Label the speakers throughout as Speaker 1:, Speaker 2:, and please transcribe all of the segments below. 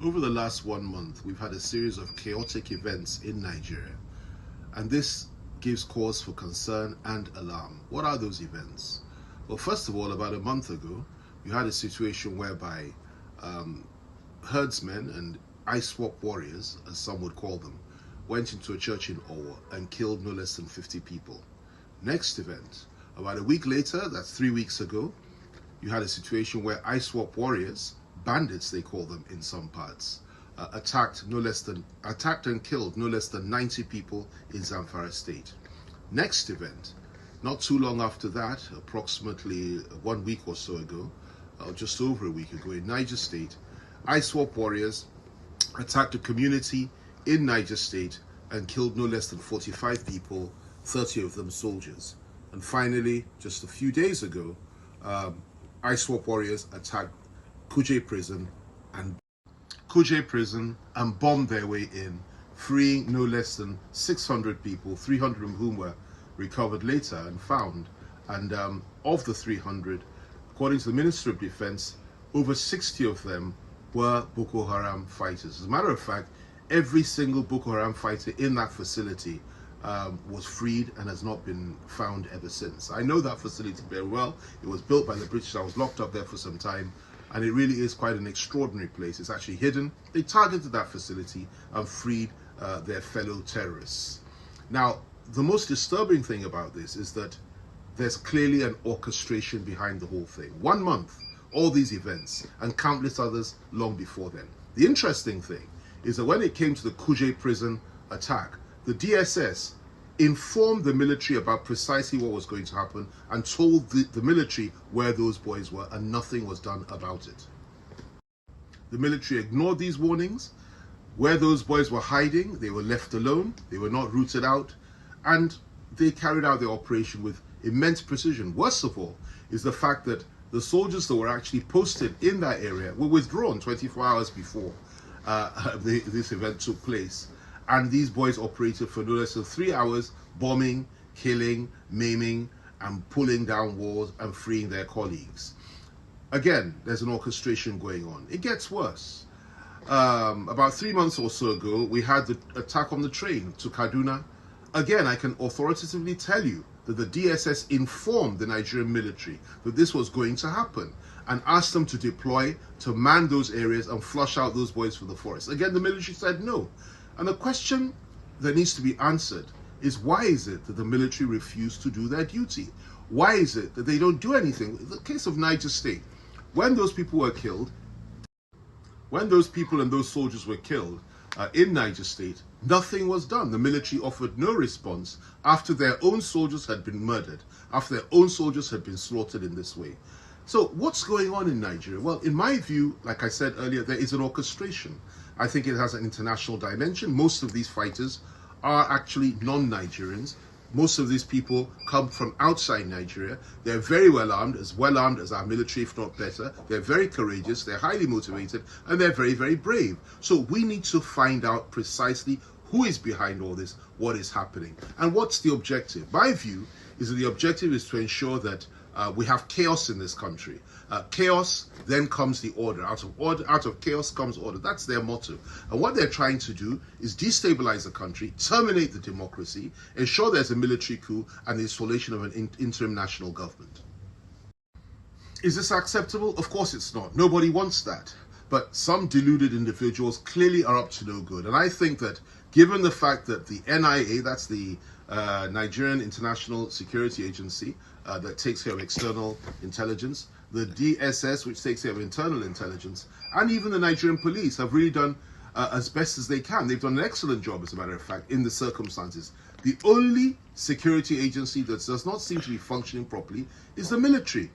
Speaker 1: Over the last 1 month, we've had a series of chaotic events in Nigeria, and this gives cause for concern and alarm. What are those events? Well, first of all, about a month ago, you had a situation whereby herdsmen and ISWAP warriors, as some would call them, went into a church in Owo and killed no less than 50 people. Next event, about a week later, that's 3 weeks ago, you had a situation where ISWAP warriors, bandits they call them in some parts, attacked and killed no less than 90 people in Zamfara state. Next event, not too long after that, approximately 1 week or so ago, or just over a week ago in Niger state, ISWAP warriors attacked a community in Niger state and killed no less than 45 people, 30 of them soldiers. And finally, just a few days ago, ISWAP warriors attacked Kuje prison and bombed their way in, freeing no less than 600 people, 300 of whom were recovered later and found. And of the 300, according to the Ministry of Defense, over 60 of them were Boko Haram fighters. As a matter of fact, every single Boko Haram fighter in that facility was freed and has not been found ever since. I know that facility very well. It was built by the British. I was locked up there for some time, and it really is quite an extraordinary place. It's actually hidden. They targeted that facility and freed their fellow terrorists. Now, the most disturbing thing about this is that there's clearly an orchestration behind the whole thing. 1 month, all these events, and countless others long before then. The interesting thing is that when it came to the Kuje prison attack, the DSS informed the military about precisely what was going to happen and told the military where those boys were, and nothing was done about it. The military ignored these warnings. Where those boys were hiding, they were left alone, they were not rooted out, and they carried out their operation with immense precision. Worst of all is the fact that the soldiers that were actually posted in that area were withdrawn 24 hours before this event took place. And these boys operated for no less than 3 hours, bombing, killing, maiming, and pulling down walls and freeing their colleagues. Again, there's an orchestration going on. It gets worse. About 3 months or so ago, we had the attack on the train to Kaduna. Again, I can authoritatively tell you that the DSS informed the Nigerian military that this was going to happen and asked them to deploy to man those areas and flush out those boys from the forest. Again, the military said no. And the question that needs to be answered is, why is it that the military refused to do their duty? Why is it that they don't do anything? In the case of Niger State, when those people were killed, when those people and those soldiers were killed in Niger State, nothing was done. The military offered no response after their own soldiers had been murdered, after their own soldiers had been slaughtered in this way. So what's going on in Nigeria? Well, in my view, like I said earlier, there is an orchestration. I think it has an international dimension. Most of these fighters are actually non-Nigerians. Most of these people come from outside Nigeria. They're very well armed as our military, if not better. They're very courageous, they're highly motivated, and they're very, very brave. So we need to find out precisely who is behind all this, what is happening, and what's the objective. My view is that the objective is to ensure that we have chaos in this country. Chaos, then comes the order. Out of chaos comes order. That's their motto. And what they're trying to do is destabilize the country, terminate the democracy, ensure there's a military coup, and the installation of an interim national government. Is this acceptable? Of course it's not. Nobody wants that. But some deluded individuals clearly are up to no good. And I think that given the fact that the NIA, that's the Nigerian International Security Agency, that takes care of external intelligence, the DSS, which takes care of internal intelligence, and even the Nigerian police have really done as best as they can. They've done an excellent job, as a matter of fact, in the circumstances. The only security agency that does not seem to be functioning properly is the military.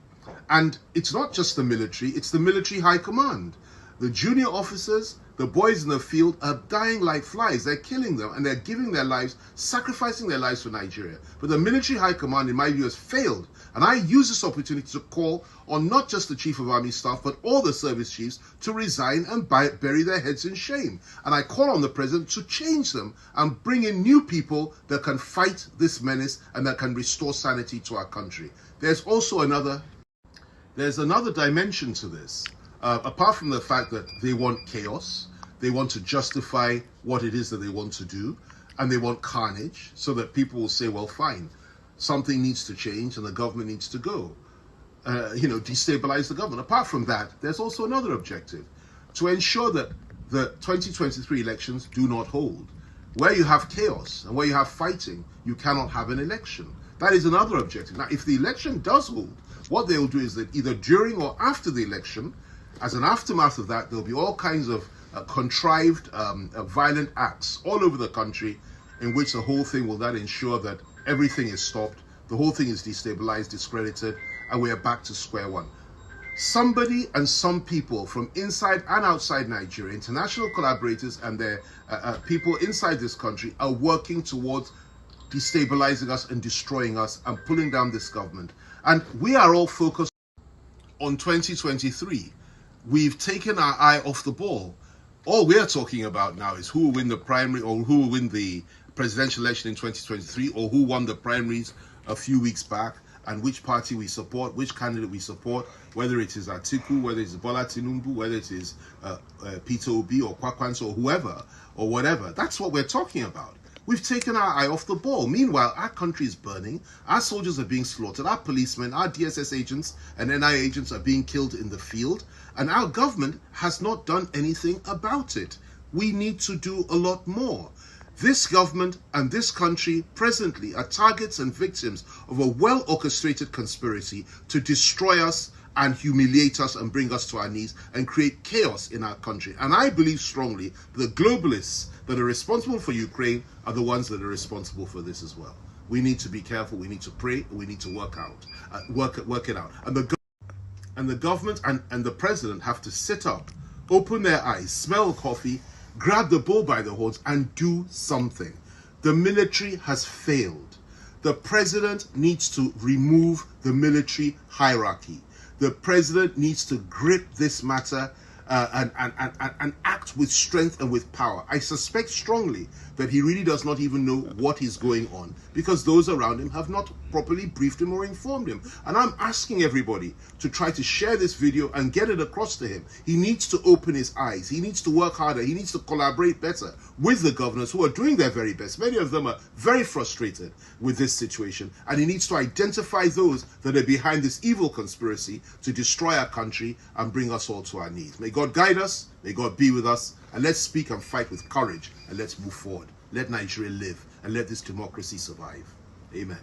Speaker 1: And it's not just the military, it's the military high command. The junior officers, the boys in the field, are dying like flies. They're killing them, and they're giving their lives, sacrificing their lives for Nigeria. But the military high command, in my view, has failed. And I use this opportunity to call on not just the Chief of Army Staff, but all the service chiefs to resign and bury their heads in shame. And I call on the President to change them and bring in new people that can fight this menace and that can restore sanity to our country. There's another dimension to this. Apart from the fact that they want chaos, They want to justify what it is that they want to do, and they want carnage so that people will say, well, fine, something needs to change and the government needs to go. Destabilize the government. Apart from that, there's also another objective, to ensure that the 2023 elections do not hold. Where you have chaos and where you have fighting, you cannot have an election. That is another objective. Now, if the election does hold, what they will do is that either during or after the election, as an aftermath of that, there'll be all kinds of contrived violent acts all over the country, in which the whole thing will then ensure that everything is stopped, the whole thing is destabilized, discredited, and we are back to square one. Somebody and some people from inside and outside Nigeria, international collaborators and their people inside this country, are working towards destabilizing us and destroying us and pulling down this government. And we are all focused on 2023. We've taken our eye off the ball. All we're talking about now is who will win the primary, or who will win the presidential election in 2023, or who won the primaries a few weeks back, and which party we support, which candidate we support, whether it is Atiku, whether it is Bola Tinubu, whether it is Peter Obi or Kwakwanso or whoever or whatever. That's what we're talking about. We've taken our eye off the ball. Meanwhile, our country is burning, our soldiers are being slaughtered, our policemen, our DSS agents and NI agents are being killed in the field, and our government has not done anything about it. We need to do a lot more. This government and this country presently are targets and victims of a well-orchestrated conspiracy to destroy us and humiliate us and bring us to our knees and create chaos in our country. And I believe strongly the globalists that are responsible for Ukraine are the ones that are responsible for this as well. We need to be careful. We need to pray. We need to work it out. And the government and the president have to sit up, open their eyes, smell coffee, grab the bull by the horns and do something. The military has failed. The president needs to remove the military hierarchy. The president needs to grip this matter and act with strength and with power. I suspect strongly that he really does not even know what is going on, because those around him have not properly briefed him or informed him. And I'm asking everybody to try to share this video and get it across to him. He needs to open his eyes. He needs to work harder. He needs to collaborate better with the governors who are doing their very best. Many of them are very frustrated with this situation, and he needs to identify those that are behind this evil conspiracy to destroy our country and bring us all to our knees. May God guide us, may God be with us, and let's speak and fight with courage, and let's move forward. Let Nigeria live, and let this democracy survive. Amen.